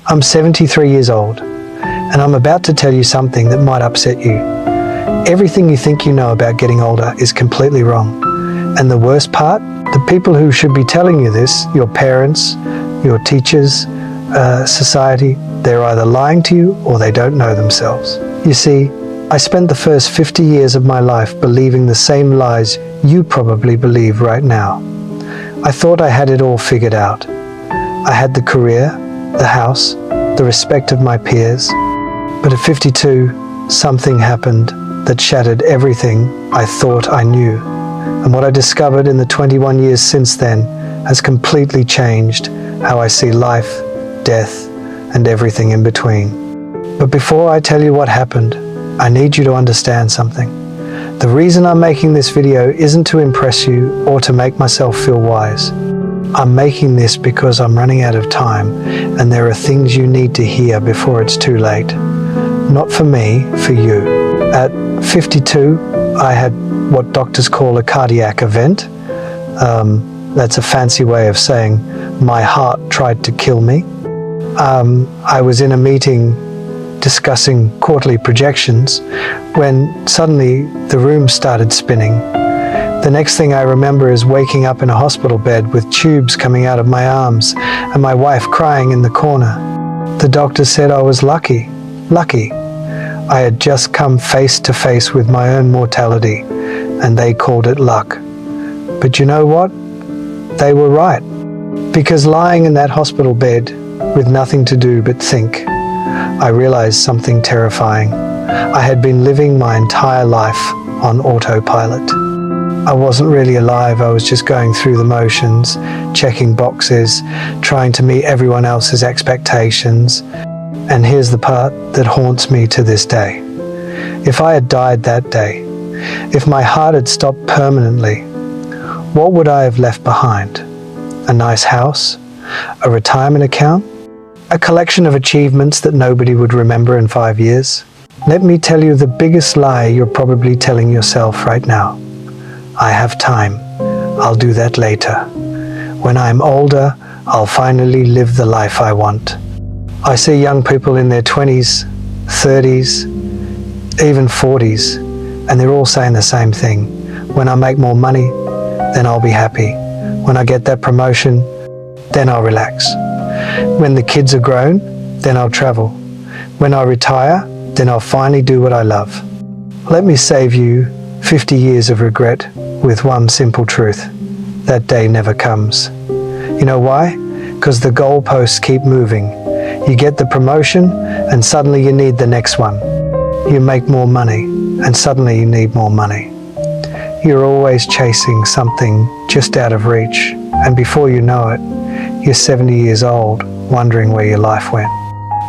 I'm 73 years old, and I'm about to tell you something that might upset you. Everything you think you know about getting older is completely wrong. And the worst part, the people who should be telling you this, your parents, your teachers, society, they're either lying to you or they don't know themselves. You see, I spent the first 50 years of my life believing the same lies you probably believe right now. I thought I had it all figured out. I had the career, the house, the respect of my peers. But at 52, something happened that shattered everything I thought I knew. And what I discovered in the 21 years since then has completely changed how I see life, death, and everything in between. But before I tell you what happened, I need you to understand something. The reason I'm making this video isn't to impress you or to make myself feel wise. I'm making this because I'm running out of time and there are things you need to hear before it's too late. Not for me, for you. At 52, I had what doctors call a cardiac event. That's a fancy way of saying my heart tried to kill me. I was in a meeting discussing quarterly projections when suddenly the room started spinning. The next thing I remember is waking up in a hospital bed with tubes coming out of my arms and my wife crying in the corner. The doctor said I was lucky. I had just come face to face with my own mortality and they called it luck. But you know what? They were right. Because lying in that hospital bed with nothing to do but think, I realized something terrifying. I had been living my entire life on autopilot. I wasn't really alive, I was just going through the motions, checking boxes, trying to meet everyone else's expectations. And here's the part that haunts me to this day. If I had died that day, if my heart had stopped permanently, what would I have left behind? A nice house? A retirement account? A collection of achievements that nobody would remember in 5 years? Let me tell you the biggest lie you're probably telling yourself right now. I have time. I'll do that later. When I'm older, I'll finally live the life I want. I see young people in their 20s, 30s, even 40s, and they're all saying the same thing. When I make more money, then I'll be happy. When I get that promotion, then I'll relax. When the kids are grown, then I'll travel. When I retire, then I'll finally do what I love. Let me save you 50 years of regret with one simple truth. That day never comes. You know why? Because the goalposts keep moving. You get the promotion and suddenly you need the next one. You make more money and suddenly you need more money. You're always chasing something just out of reach, and before you know it, you're 70 years old, wondering where your life went.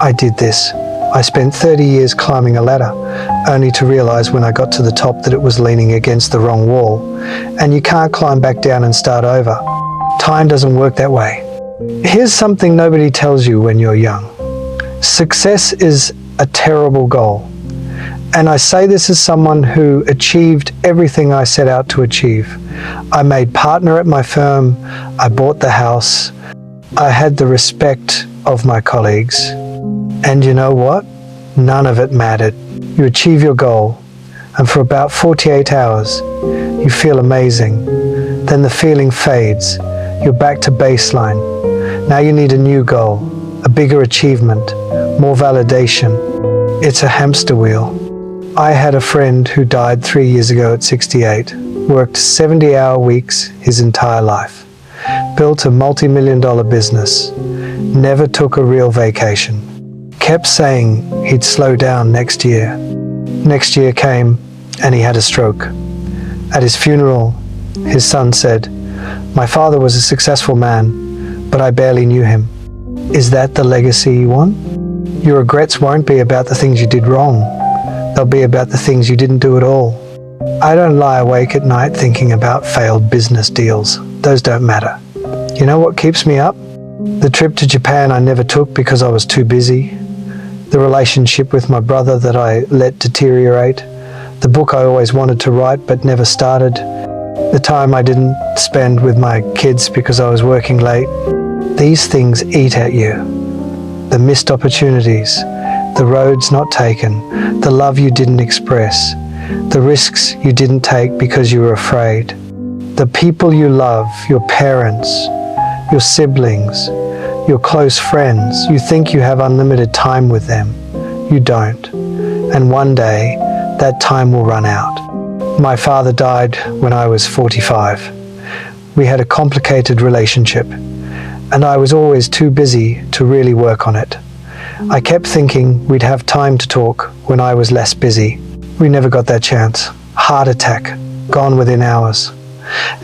I did this. I spent 30 years climbing a ladder, only to realize when I got to the top that it was leaning against the wrong wall, and you can't climb back down and start over. Time doesn't work that way. Here's something nobody tells you when you're young. Success is a terrible goal. And I say this as someone who achieved everything I set out to achieve. I made partner at my firm, I bought the house, I had the respect of my colleagues. And you know what? None of it mattered. You achieve your goal, and for about 48 hours, you feel amazing. Then the feeling fades. You're back to baseline. Now you need a new goal, a bigger achievement, more validation. It's a hamster wheel. I had a friend who died 3 years ago at 68, worked 70-hour weeks his entire life, built a multi-million-dollar business, never took a real vacation, kept saying he'd slow down next year. Next year came and he had a stroke. At his funeral, his son said, "My father was a successful man, but I barely knew him." Is that the legacy you want? Your regrets won't be about the things you did wrong. They'll be about the things you didn't do at all. I don't lie awake at night thinking about failed business deals. Those don't matter. You know what keeps me up? The trip to Japan I never took because I was too busy. The relationship with my brother that I let deteriorate. The book I always wanted to write but never started. The time I didn't spend with my kids because I was working late. These things eat at you. the missed opportunities, the roads not taken, the love you didn't express, the risks you didn't take because you were afraid. The people you love, your parents, your siblings, your close friends, you think you have unlimited time with them. You don't. And one day, that time will run out. My father died when I was 45. We had a complicated relationship, and I was always too busy to really work on it. I kept thinking we'd have time to talk when I was less busy. We never got that chance. Heart attack, gone within hours.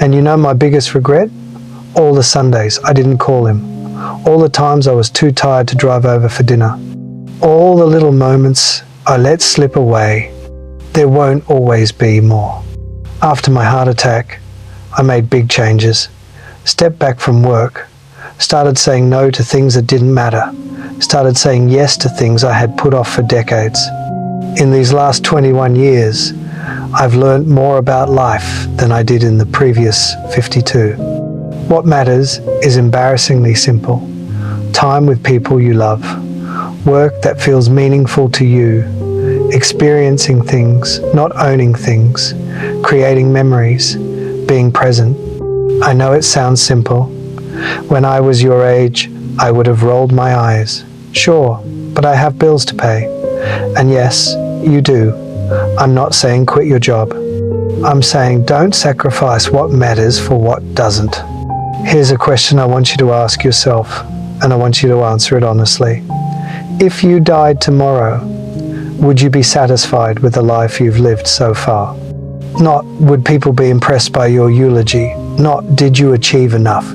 And you know my biggest regret? All the Sundays I didn't call him. All the times I was too tired to drive over for dinner. All the little moments I let slip away. There won't always be more. After my heart attack, I made big changes. Stepped back from work. Started saying no to things that didn't matter. Started saying yes to things I had put off for decades. In these last 21 years, I've learned more about life than I did in the previous 52. What matters is embarrassingly simple. Time with people you love. Work that feels meaningful to you. Experiencing things, not owning things. Creating memories. Being present. I know it sounds simple. When I was your age, I would have rolled my eyes. Sure, but I have bills to pay. And yes, you do. I'm not saying quit your job. I'm saying don't sacrifice what matters for what doesn't. Here's a question I want you to ask yourself, and I want you to answer it honestly. If you died tomorrow, would you be satisfied with the life you've lived so far? Not would people be impressed by your eulogy, not did you achieve enough,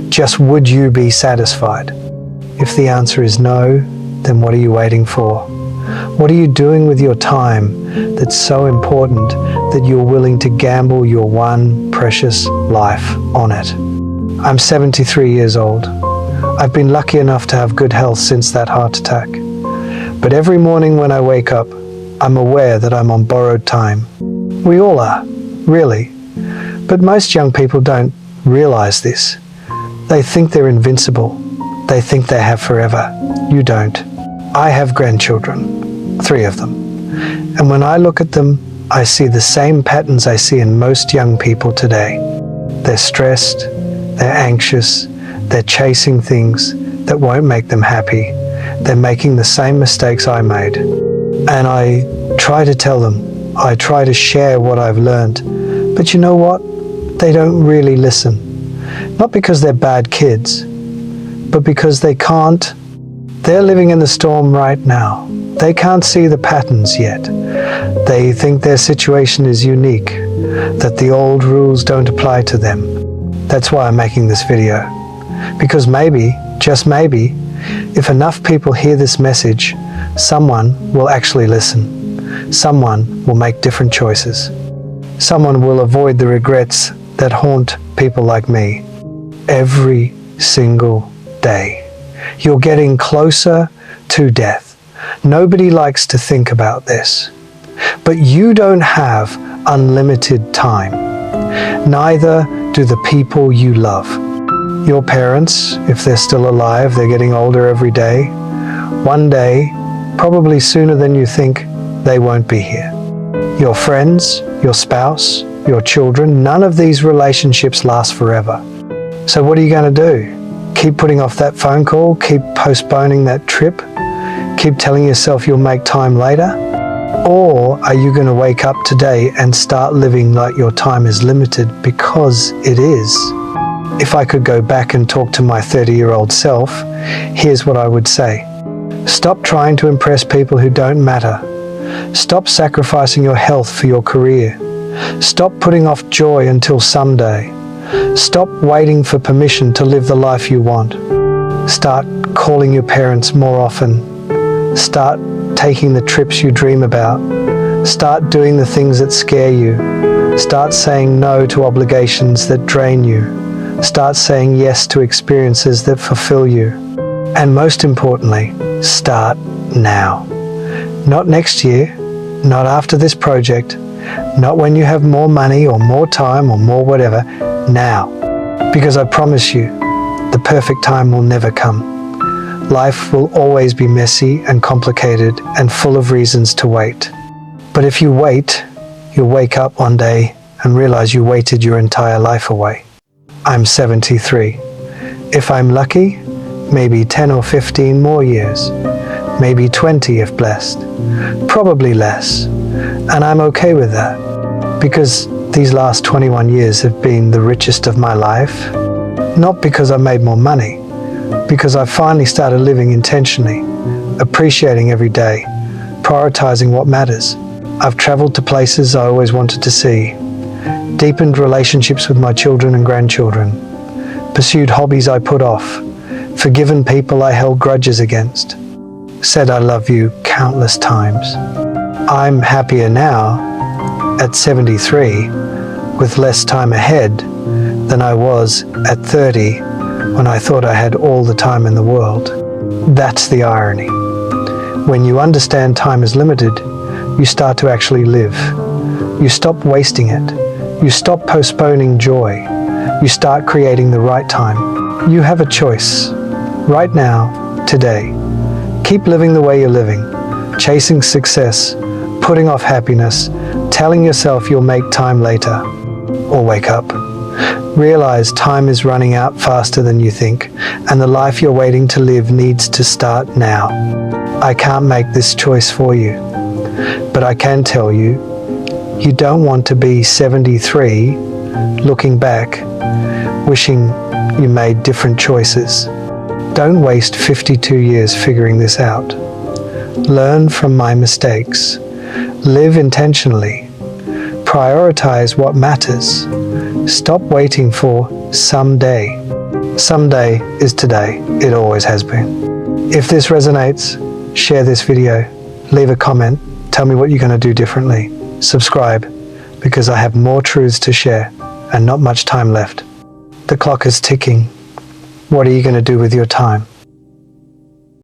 just would you be satisfied? If the answer is no, then what are you waiting for? What are you doing with your time that's so important that you're willing to gamble your one precious life on it? I'm 73 years old. I've been lucky enough to have good health since that heart attack. But every morning when I wake up, I'm aware that I'm on borrowed time. We all are, really. But most young people don't realize this. They think they're invincible. They think they have forever. You don't. I have grandchildren, 3 of them. And when I look at them, I see the same patterns I see in most young people today. They're stressed, they're anxious, they're chasing things that won't make them happy. They're making the same mistakes I made. And I try to tell them, I try to share what I've learned. But you know what? They don't really listen. Not because they're bad kids, but because they can't. They're living in the storm right now. They can't see the patterns yet. They think their situation is unique, that the old rules don't apply to them. That's why I'm making this video. Because maybe, just maybe, if enough people hear this message, someone will actually listen. Someone will make different choices. Someone will avoid the regrets that haunt people like me every single day. You're getting closer to death. Nobody likes to think about this. But you don't have unlimited time. Neither do the people you love. Your parents, if they're still alive, they're getting older every day. One day, probably sooner than you think, they won't be here. Your friends, your spouse, your children, none of these relationships last forever. So what are you going to do? Keep putting off that phone call? Keep postponing that trip? Keep telling yourself you'll make time later? Or are you going to wake up today and start living like your time is limited because it is? If I could go back and talk to my 30-year-old self, here's what I would say. Stop trying to impress people who don't matter. Stop sacrificing your health for your career. Stop putting off joy until someday. Stop waiting for permission to live the life you want. Start calling your parents more often. Start taking the trips you dream about. Start doing the things that scare you. Start saying no to obligations that drain you. Start saying yes to experiences that fulfill you. And most importantly, start now. Not next year, not after this project, not when you have more money or more time or more whatever, now. Because I promise you, the perfect time will never come. Life will always be messy and complicated and full of reasons to wait. But if you wait, you'll wake up one day and realize you waited your entire life away. I'm 73. If I'm lucky, maybe 10 or 15 more years. Maybe 20 if blessed. Probably less. And I'm okay with that. Because these last 21 years have been the richest of my life. Not because I made more money. Because I finally started living intentionally, appreciating every day, prioritizing what matters. I've traveled to places I always wanted to see, deepened relationships with my children and grandchildren, pursued hobbies I put off, forgiven people I held grudges against, said I love you countless times. I'm happier now, at 73, with less time ahead than I was at 30 when I thought I had all the time in the world. That's the irony. When you understand time is limited, you start to actually live. You stop wasting it. You stop postponing joy. You start creating the right time. You have a choice. Right now, today. Keep living the way you're living, chasing success, putting off happiness, telling yourself you'll make time later. Or wake up. Realize time is running out faster than you think, and the life you're waiting to live needs to start now. I can't make this choice for you, but I can tell you, you don't want to be 73, looking back, wishing you made different choices. Don't waste 52 years figuring this out. Learn from my mistakes. Live intentionally. Prioritize what matters. Stop waiting for someday. Someday is today. It always has been. If this resonates, share this video. Leave a comment. Tell me what you're going to do differently. Subscribe, because I have more truths to share and not much time left. The clock is ticking. What are you going to do with your time?